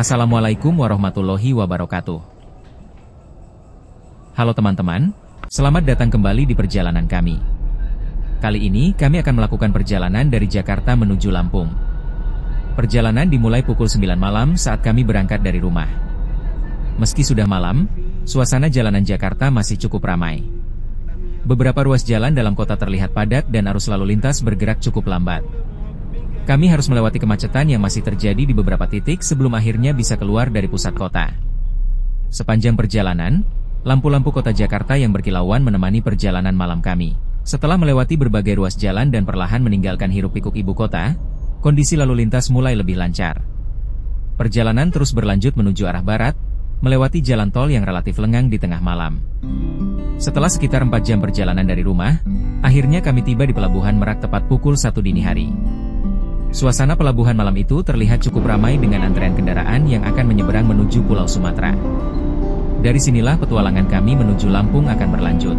Assalamualaikum warahmatullahi wabarakatuh. Halo teman-teman, selamat datang kembali di perjalanan kami. Kali ini kami akan melakukan perjalanan dari Jakarta menuju Lampung. Perjalanan dimulai pukul 9 malam saat kami berangkat dari rumah. Meski sudah malam, suasana jalanan Jakarta masih cukup ramai. Beberapa ruas jalan dalam kota terlihat padat dan arus lalu lintas bergerak cukup lambat. Kami harus melewati kemacetan yang masih terjadi di beberapa titik sebelum akhirnya bisa keluar dari pusat kota. Sepanjang perjalanan, lampu-lampu kota Jakarta yang berkilauan menemani perjalanan malam kami. Setelah melewati berbagai ruas jalan dan perlahan meninggalkan hiruk-pikuk ibu kota, kondisi lalu lintas mulai lebih lancar. Perjalanan terus berlanjut menuju arah barat, melewati jalan tol yang relatif lengang di tengah malam. Setelah sekitar 4 jam perjalanan dari rumah, akhirnya kami tiba di Pelabuhan Merak tepat pukul 1 dini hari. Suasana pelabuhan malam itu terlihat cukup ramai dengan antrean kendaraan yang akan menyeberang menuju Pulau Sumatera. Dari sinilah petualangan kami menuju Lampung akan berlanjut.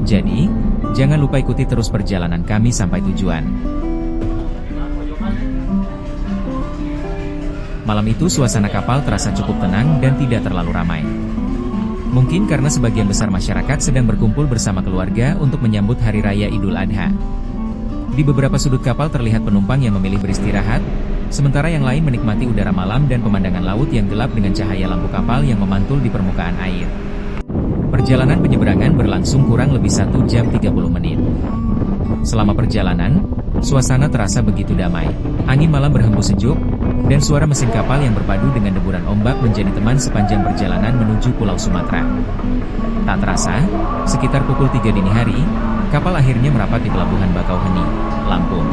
Jadi, jangan lupa ikuti terus perjalanan kami sampai tujuan. Malam itu suasana kapal terasa cukup tenang dan tidak terlalu ramai. Mungkin karena sebagian besar masyarakat sedang berkumpul bersama keluarga untuk menyambut Hari Raya Idul Adha. Di beberapa sudut kapal terlihat penumpang yang memilih beristirahat, sementara yang lain menikmati udara malam dan pemandangan laut yang gelap dengan cahaya lampu kapal yang memantul di permukaan air. Perjalanan penyeberangan berlangsung kurang lebih 1 jam 30 menit. Selama perjalanan, suasana terasa begitu damai. Angin malam berhembus sejuk, dan suara mesin kapal yang berpadu dengan deburan ombak menjadi teman sepanjang perjalanan menuju Pulau Sumatera. Tak terasa, sekitar pukul 3 dini hari, kapal akhirnya merapat di Pelabuhan Bakauheni, Lampung.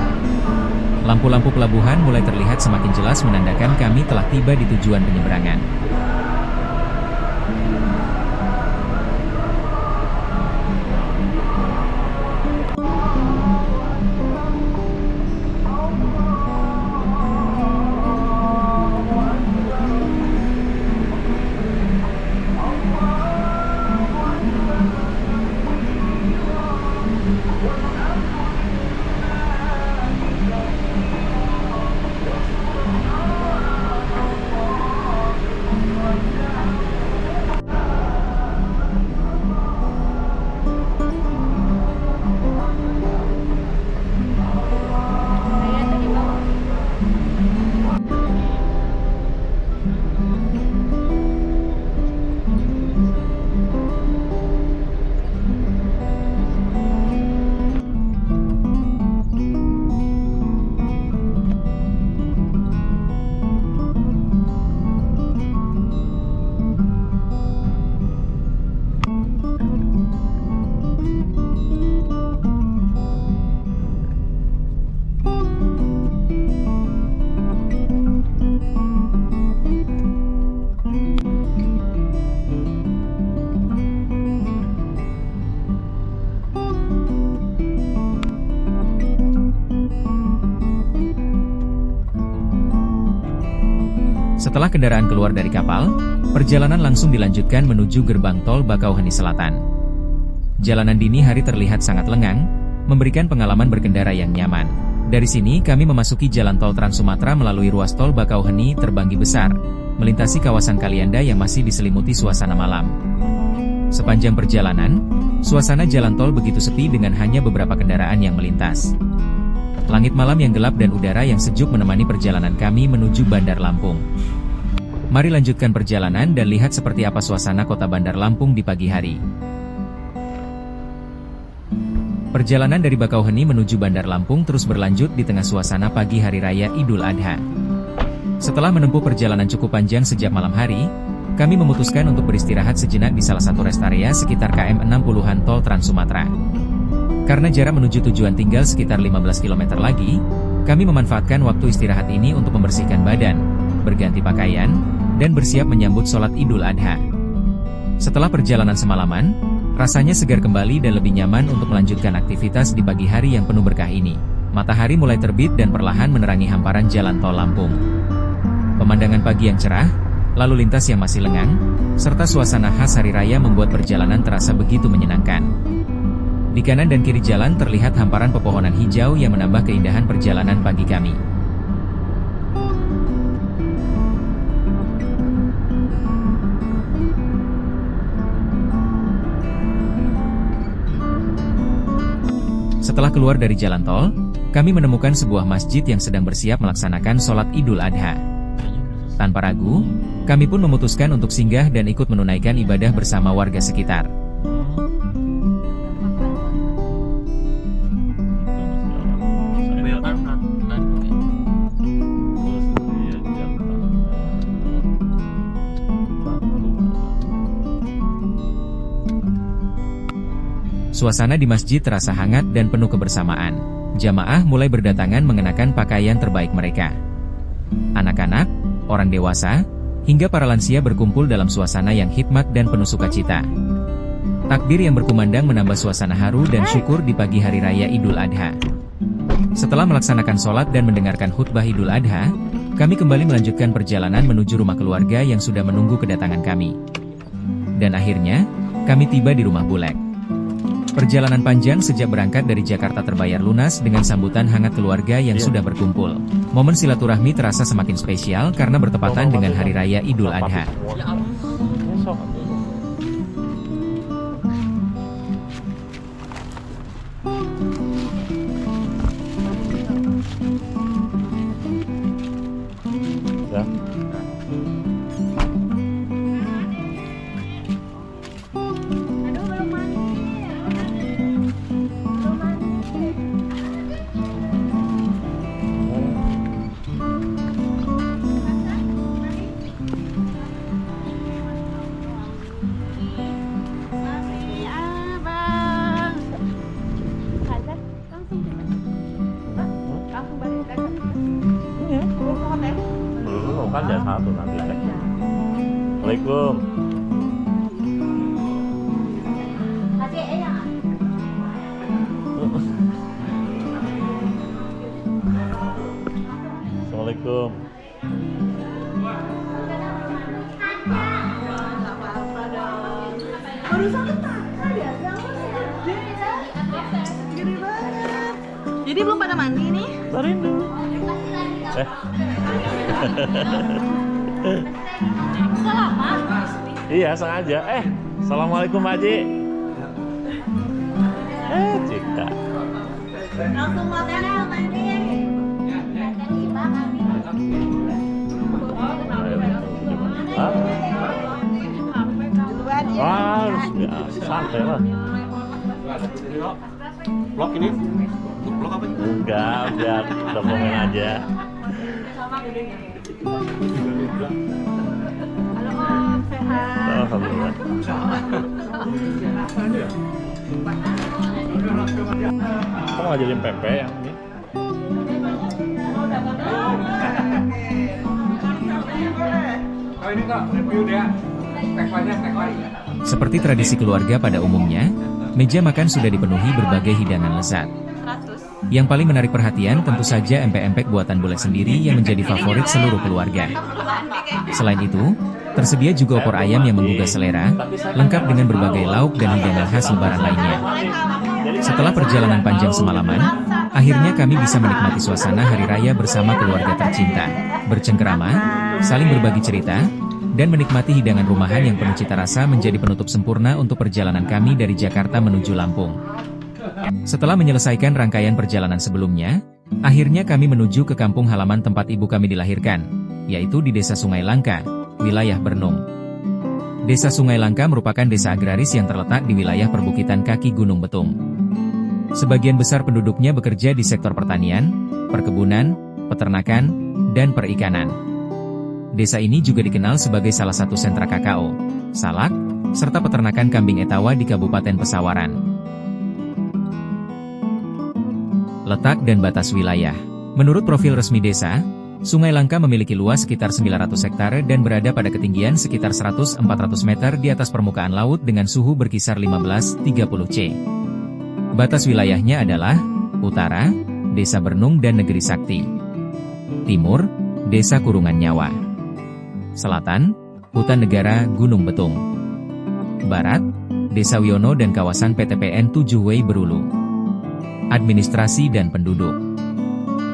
Lampu-lampu pelabuhan mulai terlihat semakin jelas menandakan kami telah tiba di tujuan penyeberangan. Setelah kendaraan keluar dari kapal, perjalanan langsung dilanjutkan menuju gerbang tol Bakauheni Selatan. Jalanan dini hari terlihat sangat lengang, memberikan pengalaman berkendara yang nyaman. Dari sini kami memasuki jalan tol Trans Sumatera melalui ruas tol Bakauheni Terbanggi Besar, melintasi kawasan Kalianda yang masih diselimuti suasana malam. Sepanjang perjalanan, suasana jalan tol begitu sepi dengan hanya beberapa kendaraan yang melintas. Langit malam yang gelap dan udara yang sejuk menemani perjalanan kami menuju Bandar Lampung. Mari lanjutkan perjalanan dan lihat seperti apa suasana kota Bandar Lampung di pagi hari. Perjalanan dari Bakauheni menuju Bandar Lampung terus berlanjut di tengah suasana pagi Hari Raya Idul Adha. Setelah menempuh perjalanan cukup panjang sejak malam hari, kami memutuskan untuk beristirahat sejenak di salah satu rest area sekitar KM 60-an tol Trans Sumatera. Karena jarak menuju tujuan tinggal sekitar 15 km lagi, kami memanfaatkan waktu istirahat ini untuk membersihkan badan, berganti pakaian, dan bersiap menyambut sholat Idul Adha. Setelah perjalanan semalaman, rasanya segar kembali dan lebih nyaman untuk melanjutkan aktivitas di pagi hari yang penuh berkah ini. Matahari mulai terbit dan perlahan menerangi hamparan jalan tol Lampung. Pemandangan pagi yang cerah, lalu lintas yang masih lengang, serta suasana khas hari raya membuat perjalanan terasa begitu menyenangkan. Di kanan dan kiri jalan terlihat hamparan pepohonan hijau yang menambah keindahan perjalanan pagi kami. Setelah keluar dari jalan tol, kami menemukan sebuah masjid yang sedang bersiap melaksanakan sholat Idul Adha. Tanpa ragu, kami pun memutuskan untuk singgah dan ikut menunaikan ibadah bersama warga sekitar. Suasana di masjid terasa hangat dan penuh kebersamaan. Jamaah mulai berdatangan mengenakan pakaian terbaik mereka. Anak-anak, orang dewasa, hingga para lansia berkumpul dalam suasana yang hikmat dan penuh sukacita. Takbir yang berkumandang menambah suasana haru dan syukur di pagi hari raya Idul Adha. Setelah melaksanakan sholat dan mendengarkan khutbah Idul Adha, kami kembali melanjutkan perjalanan menuju rumah keluarga yang sudah menunggu kedatangan kami. Dan akhirnya, kami tiba di rumah Bulek. Perjalanan panjang sejak berangkat dari Jakarta terbayar lunas dengan sambutan hangat keluarga yang sudah berkumpul. Momen silaturahmi terasa semakin spesial karena bertepatan dengan Hari Raya Idul Adha. Kan ya satu nanti cek. Assalamualaikum. Assalamualaikum. Barusan ketangkal ya, gede banget. Jadi belum pada mandi nih? Barindu. Selamat. Iya sengaja. Assalamualaikum Pak Haji. Cika. Langsung makan mandi. Hah? Harus santai lah. Vlog ini? Vlog apa? Enggak, biar dokumen aja. Halo Om, sehat. Alhamdulillah. Kamu ngajarin pempek yang ini? Oh ini kok review dia. Tagline. Seperti tradisi keluarga pada umumnya, meja makan sudah dipenuhi berbagai hidangan lezat. Yang paling menarik perhatian tentu saja empek-empek buatan Bulek sendiri yang menjadi favorit seluruh keluarga. Selain itu, tersedia juga opor ayam yang menggugah selera, lengkap dengan berbagai lauk dan hidangan khas lebaran lainnya. Setelah perjalanan panjang semalaman, akhirnya kami bisa menikmati suasana hari raya bersama keluarga tercinta, bercengkerama, saling berbagi cerita, dan menikmati hidangan rumahan yang penuh cita rasa menjadi penutup sempurna untuk perjalanan kami dari Jakarta menuju Lampung. Setelah menyelesaikan rangkaian perjalanan sebelumnya, akhirnya kami menuju ke kampung halaman tempat ibu kami dilahirkan, yaitu di Desa Sungai Langka, wilayah Bernung. Desa Sungai Langka merupakan desa agraris yang terletak di wilayah perbukitan kaki Gunung Betung. Sebagian besar penduduknya bekerja di sektor pertanian, perkebunan, peternakan, dan perikanan. Desa ini juga dikenal sebagai salah satu sentra kakao, salak, serta peternakan kambing etawa di Kabupaten Pesawaran. Letak dan batas wilayah. Menurut profil resmi desa, Sungai Langka memiliki luas sekitar 900 hektare dan berada pada ketinggian sekitar 100-400 meter di atas permukaan laut dengan suhu berkisar 15-30 C. Batas wilayahnya adalah Utara, Desa Bernung dan Negeri Sakti. Timur, Desa Kurungan Nyawa. Selatan, Hutan Negara Gunung Betung. Barat, Desa Wiono dan kawasan PTPN 7 Wei Berulu. Administrasi dan penduduk.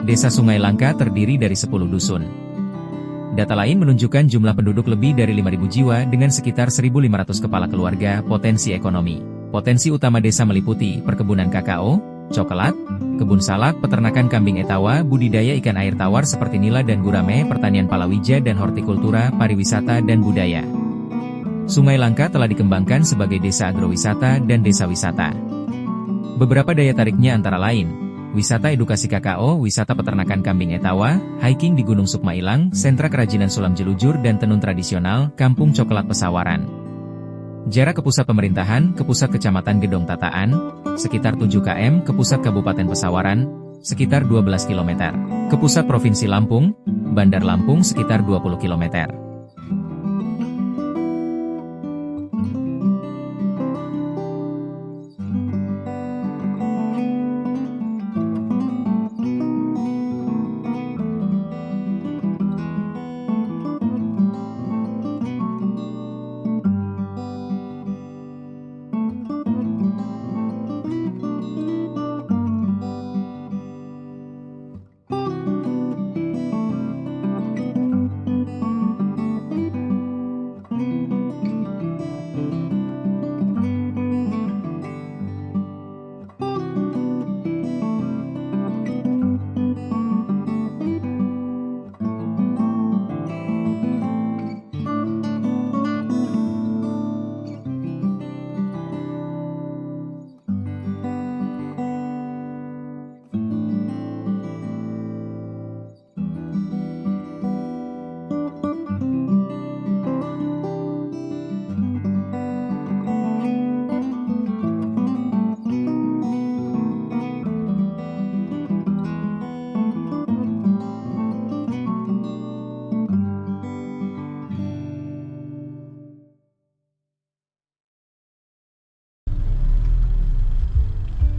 Desa Sungai Langka terdiri dari 10 dusun. Data lain menunjukkan jumlah penduduk lebih dari 5.000 jiwa dengan sekitar 1.500 kepala keluarga. Potensi ekonomi. Potensi utama desa meliputi perkebunan kakao, coklat, kebun salak, peternakan kambing etawa, budidaya ikan air tawar seperti nila dan gurame, pertanian palawija dan hortikultura, pariwisata dan budaya. Sungai Langka telah dikembangkan sebagai desa agrowisata dan desa wisata. Beberapa daya tariknya antara lain, wisata edukasi KKO, wisata peternakan kambing etawa, hiking di Gunung Sukmailang, sentra kerajinan sulam jelujur dan tenun tradisional, kampung coklat Pesawaran. Jarak ke pusat pemerintahan, ke pusat kecamatan Gedong Tataan, sekitar 7 km, ke pusat Kabupaten Pesawaran, sekitar 12 km, ke pusat Provinsi Lampung, Bandar Lampung sekitar 20 km.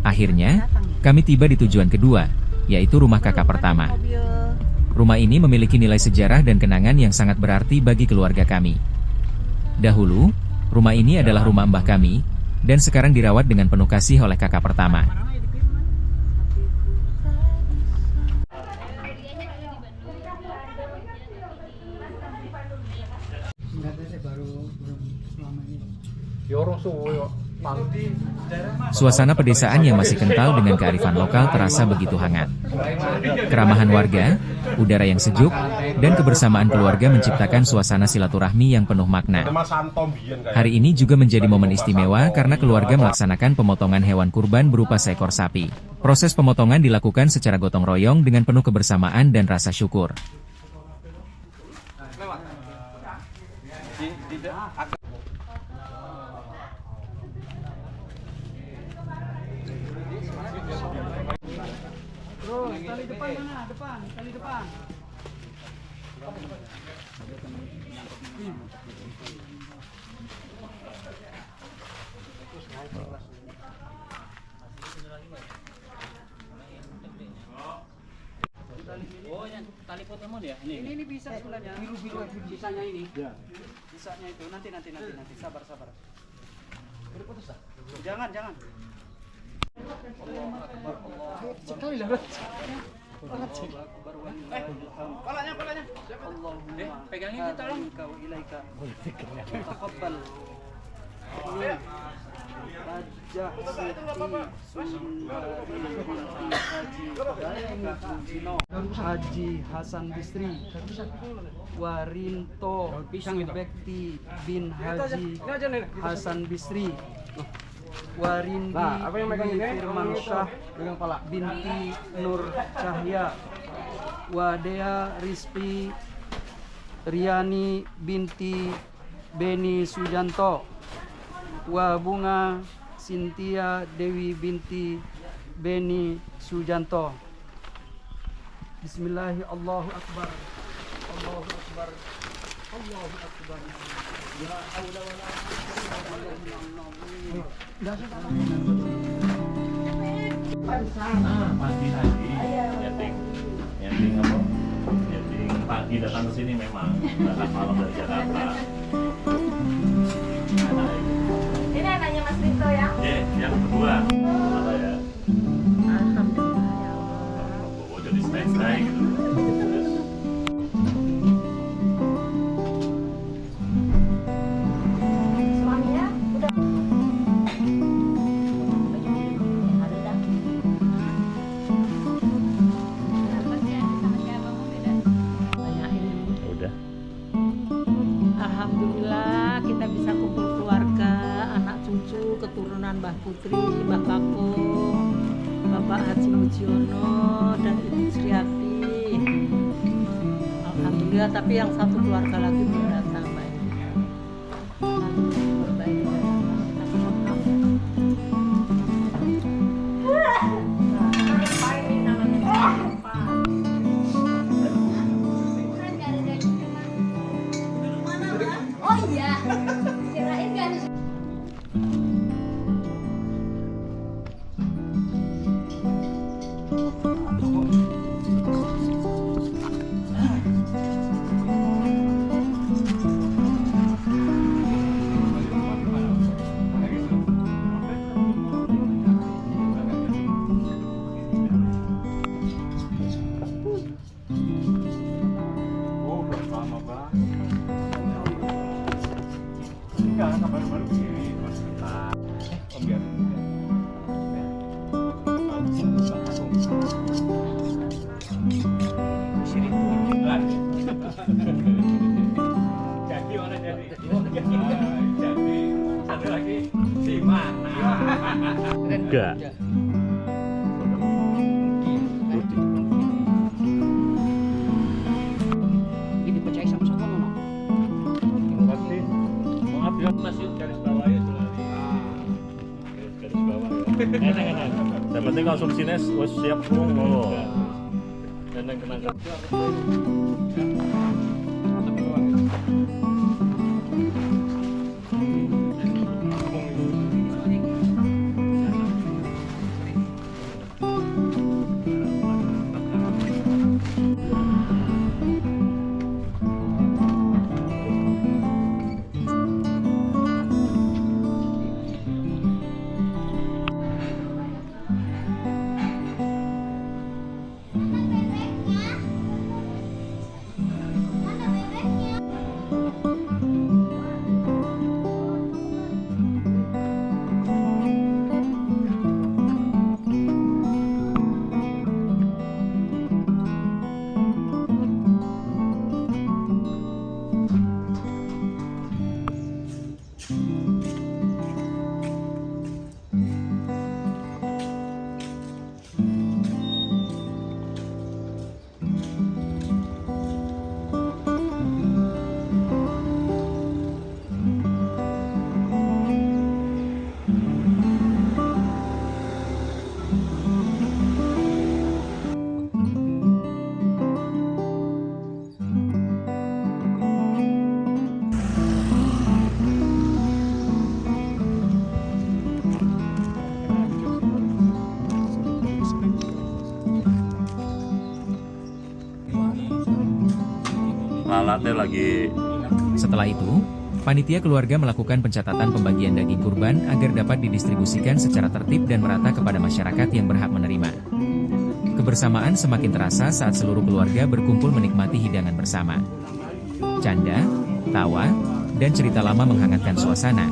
Akhirnya, kami tiba di tujuan kedua, yaitu rumah kakak pertama. Rumah ini memiliki nilai sejarah dan kenangan yang sangat berarti bagi keluarga kami. Dahulu, rumah ini adalah rumah mbah kami, dan sekarang dirawat dengan penuh kasih oleh kakak pertama. Suasana pedesaan yang masih kental dengan kearifan lokal terasa begitu hangat. Keramahan warga, udara yang sejuk, dan kebersamaan keluarga menciptakan suasana silaturahmi yang penuh makna. Hari ini juga menjadi momen istimewa karena keluarga melaksanakan pemotongan hewan kurban berupa seekor sapi. Proses pemotongan dilakukan secara gotong royong dengan penuh kebersamaan dan rasa syukur. Kali depan mana? Depan, kali depan. Oh, yang tali potong ya? Ini bisa sebenarnya. Biru bisanya ini. Ya. Bisanya itu nanti. Sabar. Berputus dah. Jangan. Sekali lah. Palanya. Pegangnya kita tolong. Kau ilaika. Taqabbal. Raja Haji Hasan Bisri Warinto Bekti bin Haji Hasan Bisri Warindi Firmansyah binti Nur Cahya Wadea Rizpi Riani binti Beni Sujanto Wabunga Sintia Dewi binti Beni Sujanto. Bismillahirrahmanirrahim. Allahu Akbar. Ya haula wala Pagi tadi nyeting apa? Nyeting pagi datang ke sini memang datang malam dari Jakarta. Ini anaknya Mas Rito ya? Yang kedua apa ya? Alhamdulillah ya Allah. Bobo jadi standby gitu. Suaminya udah. Ada dah. Alhamdulillah kita bisa kumpul keluarga, anak cucu, keturunan Mbah Putri, Mbah Kakung, Bapak Haji Mujiono dan Ibu Sriati. Alhamdulillah, tapi yang satu keluarga lagi belum datang, Mbak. Oh iya, kirain gak ada. Oh, belum lama banget. Enggak, baru-baru begini. Om biar. Jadi mana jadi? Jadi satu lagi di mana? Enggak. Ini dipercaya sama-sama no. Tapi maaf ya masih garis bawah ya Sulani. Garis bawah ya. Enak. Yang penting konsumsinya wis siap ngono. Enak kenang. Lalatnya lagi. Setelah itu, panitia keluarga melakukan pencatatan pembagian daging kurban agar dapat didistribusikan secara tertib dan merata kepada masyarakat yang berhak menerima. Kebersamaan semakin terasa saat seluruh keluarga berkumpul menikmati hidangan bersama. Canda, tawa, dan cerita lama menghangatkan suasana,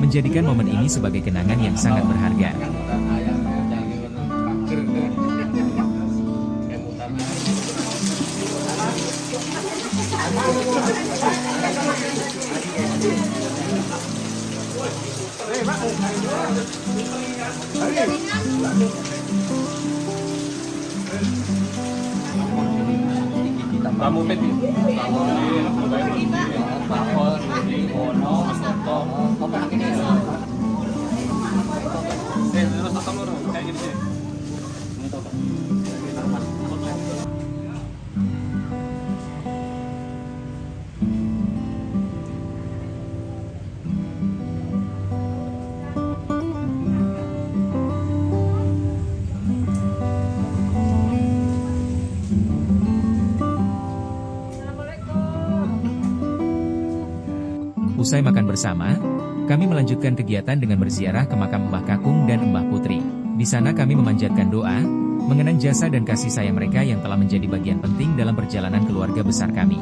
menjadikan momen ini sebagai kenangan yang sangat berharga. Tamu peti. Usai makan bersama, kami melanjutkan kegiatan dengan berziarah ke makam Mbah Kakung dan Mbah Putri. Di sana kami memanjatkan doa, mengenang jasa dan kasih sayang mereka yang telah menjadi bagian penting dalam perjalanan keluarga besar kami.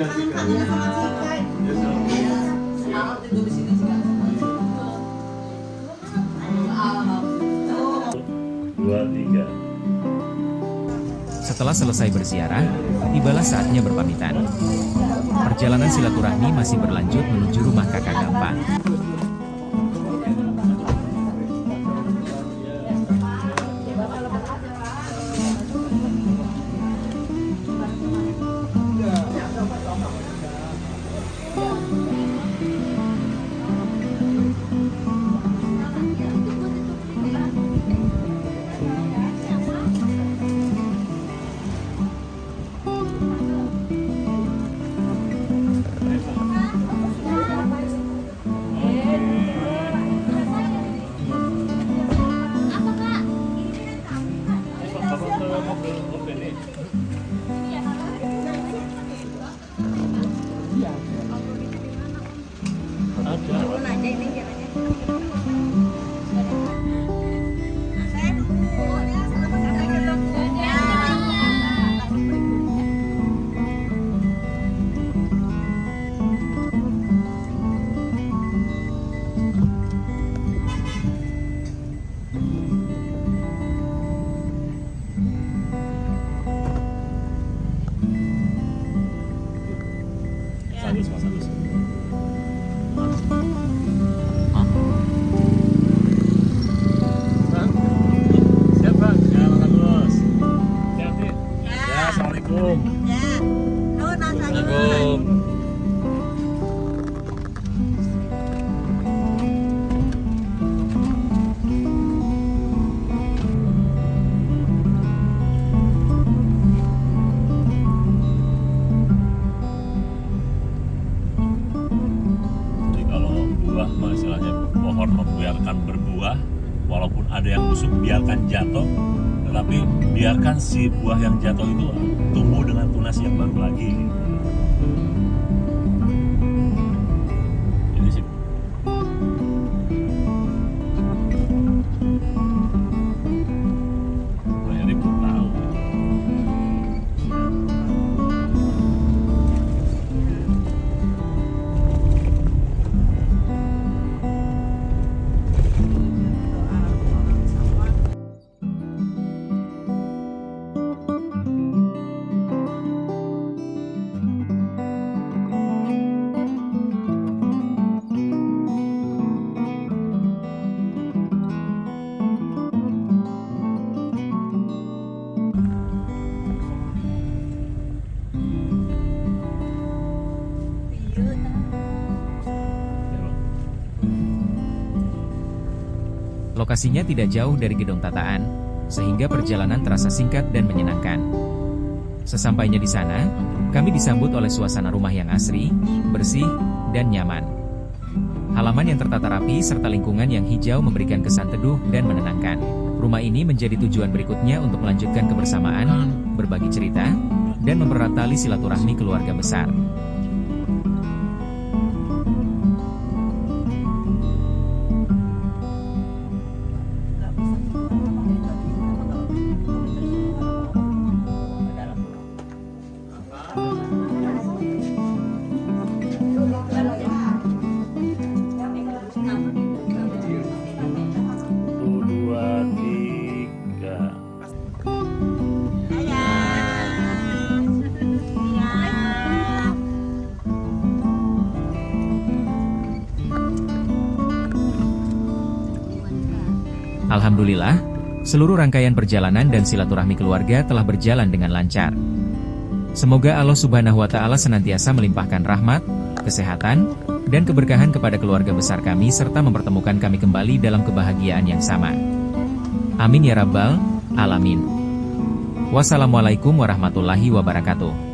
Dua, tiga. Setelah selesai berziarah, tibalah saatnya berpamitan. Perjalanan silaturahmi masih berlanjut menuju rumah kakak Gampang. Sadis, Mas Sadis. Bang, siap bang? Ya, makan terus. Hati-hati. Ya, assalamualaikum. Assalamualaikum. Jadi kalau buah istilahnya pohon membiarkan berbuah, walaupun ada yang busuk biarkan jatuh, tetapi biarkan si buah yang jatuh itu tumbuh dengan tunas yang baru lagi. Ini sih. Jadi belum tahu. Lokasinya tidak jauh dari gedung tataan, sehingga perjalanan terasa singkat dan menyenangkan. Sesampainya di sana, kami disambut oleh suasana rumah yang asri, bersih, dan nyaman. Halaman yang tertata rapi serta lingkungan yang hijau memberikan kesan teduh dan menenangkan. Rumah ini menjadi tujuan berikutnya untuk melanjutkan kebersamaan, berbagi cerita, dan mempererat tali silaturahmi keluarga besar. Alhamdulillah, seluruh rangkaian perjalanan dan silaturahmi keluarga telah berjalan dengan lancar. Semoga Allah Subhanahu wa Ta'ala senantiasa melimpahkan rahmat, kesehatan, dan keberkahan kepada keluarga besar kami serta mempertemukan kami kembali dalam kebahagiaan yang sama. Amin ya Rabbal Alamin. Wassalamualaikum warahmatullahi wabarakatuh.